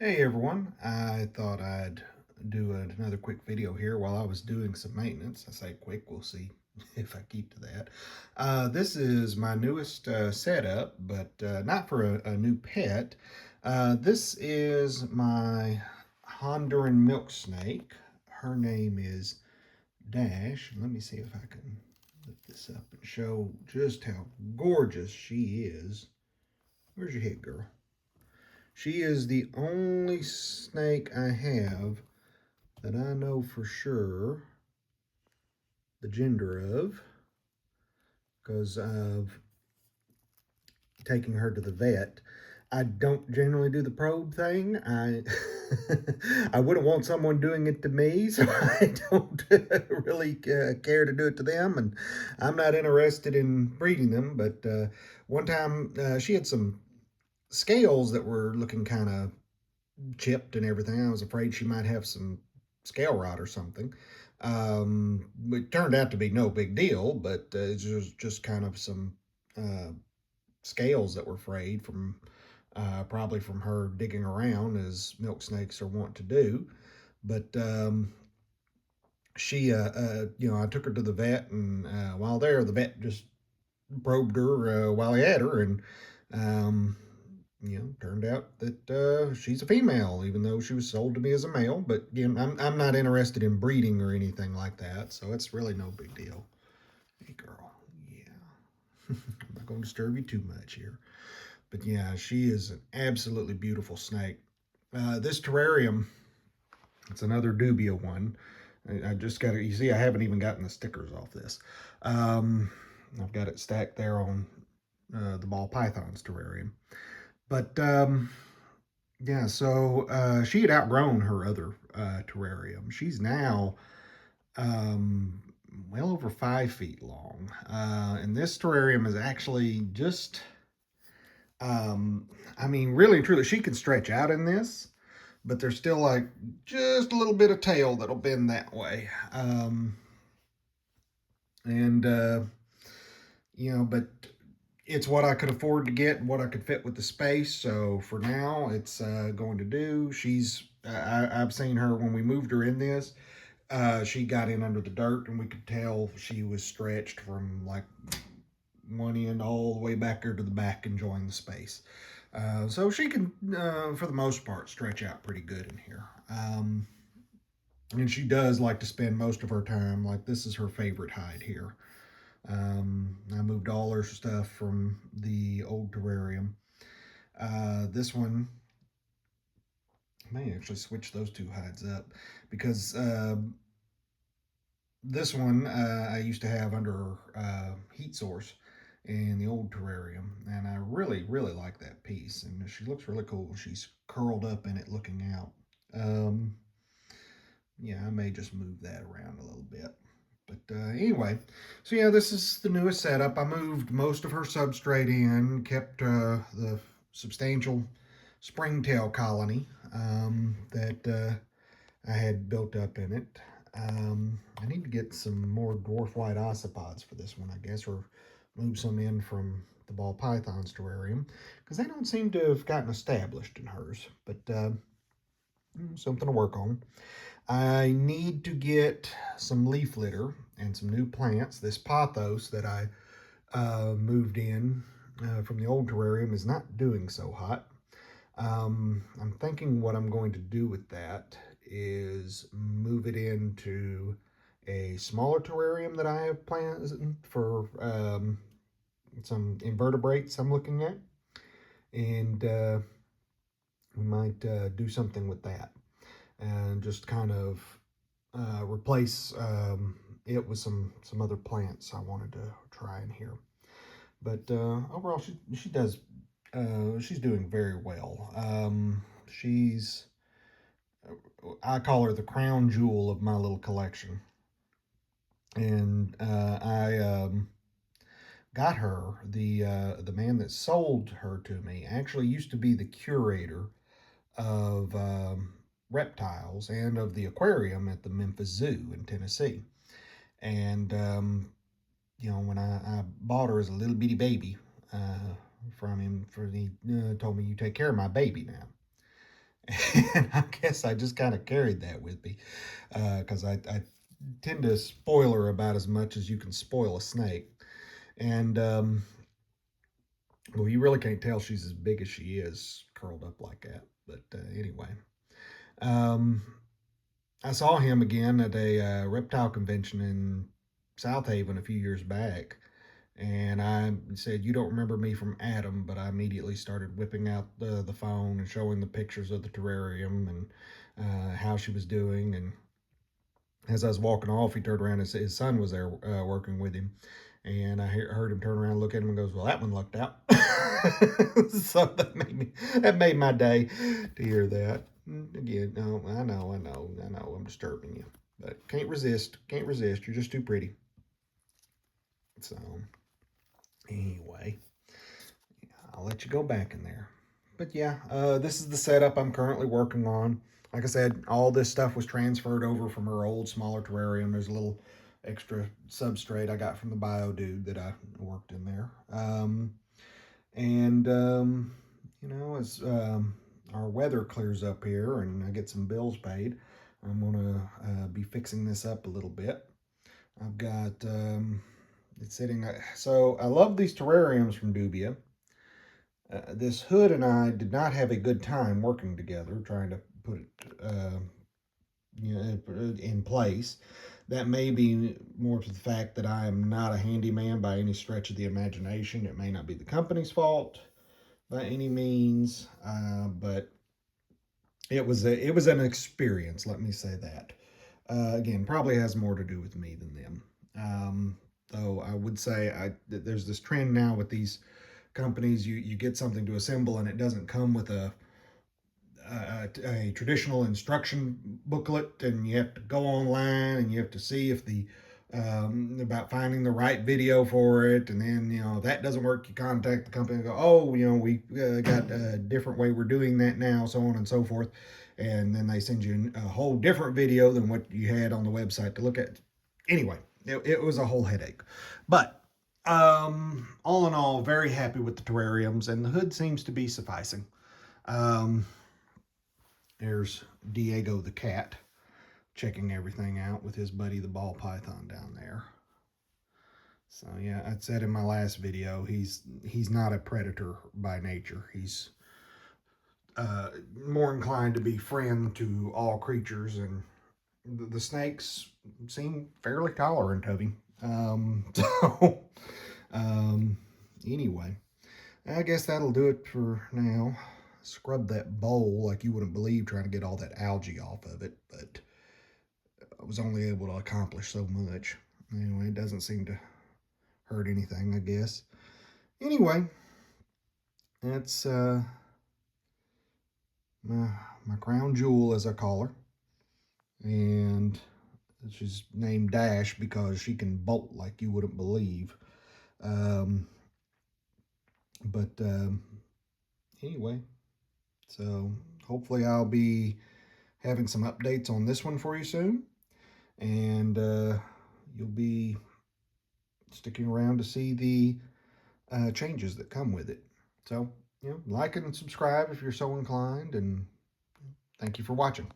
Hey everyone, I thought I'd do another quick video here while I was doing some maintenance. I say quick, we'll see if I keep to that. This is my newest setup, but not for a new pet. This is my Honduran milksnake. Her name is Dash. Let me see if I can lift this up and show just how gorgeous she is. Where's your head, girl? She is the only snake I have that I know for sure the gender of because of taking her to the vet. I don't generally do the probe thing. I I wouldn't want someone doing it to me, so I don't really care to do it to them, and I'm not interested in breeding them. But one time she had some scales that were looking kind of chipped and everything. I was afraid she might have some scale rot or something. It turned out to be no big deal, but it was just kind of some uh, scales that were frayed from probably from her digging around as milk snakes are wont to do. But I took her to the vet, and while there, the vet just probed her while he had her, and um, turned out that she's a female, even though she was sold to me as a male. But again, I'm not interested in breeding or anything like that, so it's really no big deal. Hey, girl, yeah, I'm not going to disturb you too much here. But yeah, she is an absolutely beautiful snake. This terrarium, it's another dubia one. I just got it. You see, I haven't even gotten the stickers off this. Um, I've got it stacked there on the ball python's terrarium. But yeah, so she had outgrown her other terrarium. She's now um, well over 5 feet long. And this terrarium is actually just, I mean, really and truly, she can stretch out in this, but there's still like just a little bit of tail that'll bend that way. And, but it's what I could afford to get and what I could fit with the space. So for now, it's going to do. I've seen her when we moved her in this. She got in under the dirt, and we could tell she was stretched from like one end all the way back there to the back, enjoying the space. So she can, for the most part, stretch out pretty good in here. And she does like to spend most of her time, like this is her favorite hide here. I moved all her stuff from the old terrarium. This one, I may actually switch those two hides up because this one I used to have under heat source in the old terrarium, and I really, really like that piece. And she looks really cool. She's curled up in it, looking out. Um, yeah, I may just move that around a little bit. But anyway, so yeah, this is the newest setup. I moved most of her substrate in, kept the substantial springtail colony that I had built up in it. I need to get some more dwarf white ossipods for this one, I guess, or move some in from the ball python's terrarium, because they don't seem to have gotten established in hers, but something to work on. I need to get some leaf litter and some new plants. This pothos that I moved in from the old terrarium is not doing so hot. I'm thinking what I'm going to do with that is move it into a smaller terrarium that I have planned for some invertebrates I'm looking at, and we might do something with that and just kind of replace it with some other plants I wanted to try in here. But overall, she does she's doing very well. She's I call her the crown jewel of my little collection, and I got her. The man that sold her to me actually used to be the curator of reptiles and of the aquarium at the Memphis Zoo in Tennessee. And when I bought her as a little bitty baby from him, he told me, "You take care of my baby now." And I guess I just kind of carried that with me because I tend to spoil her about as much as you can spoil a snake. And well, you really can't tell she's as big as she is curled up like that. But anyway, um, I saw him again at a reptile convention in South Haven a few years back. And I said, "You don't remember me from Adam," but I immediately started whipping out the phone and showing the pictures of the terrarium and how she was doing. And as I was walking off, he turned around and his son was there working with him. And I heard him turn around, look at him, and goes, "Well, that one lucked out." So that made my day to hear that. Again, no, I know, I'm disturbing you, but can't resist. You're just too pretty. So anyway, I'll let you go back in there. But yeah, this is the setup I'm currently working on. Like I said, all this stuff was transferred over from her old smaller terrarium. There's a little extra substrate I got from the bio dude that I worked in there. And you know, as our weather clears up here and I get some bills paid, I'm gonna be fixing this up a little bit. I've got it's sitting. So I love these terrariums from Dubia. This hood and I did not have a good time working together, trying to put it you know, in place. That may be more to the fact that I am not a handyman by any stretch of the imagination. It may not be the company's fault by any means, but it was an experience. Let me say that. Again, probably has more to do with me than them. Though I would say there's this trend now with these companies. You get something to assemble and it doesn't come with a traditional instruction booklet, and you have to go online and you have to see if the about finding the right video for it, and then that doesn't work. You contact the company and go, "Oh, we got a different way we're doing that now," so on and so forth, and then they send you a whole different video than what you had on the website to look at. Anyway, it was a whole headache, but all in all, very happy with the terrariums, and the hood seems to be sufficing. Um, there's Diego the cat checking everything out with his buddy the ball python down there. So yeah, I said in my last video, he's not a predator by nature. He's more inclined to be friend to all creatures, and the snakes seem fairly tolerant of him. So anyway, I guess that'll do it for now. Scrub that bowl like you wouldn't believe, trying to get all that algae off of it, but I was only able to accomplish so much. Anyway, it doesn't seem to hurt anything, I guess. Anyway, that's my crown jewel, as I call her. And she's named Dash because she can bolt like you wouldn't believe. Um, but anyway, so hopefully I'll be having some updates on this one for you soon. And you'll be sticking around to see the changes that come with it. So, like and subscribe if you're so inclined, and thank you for watching.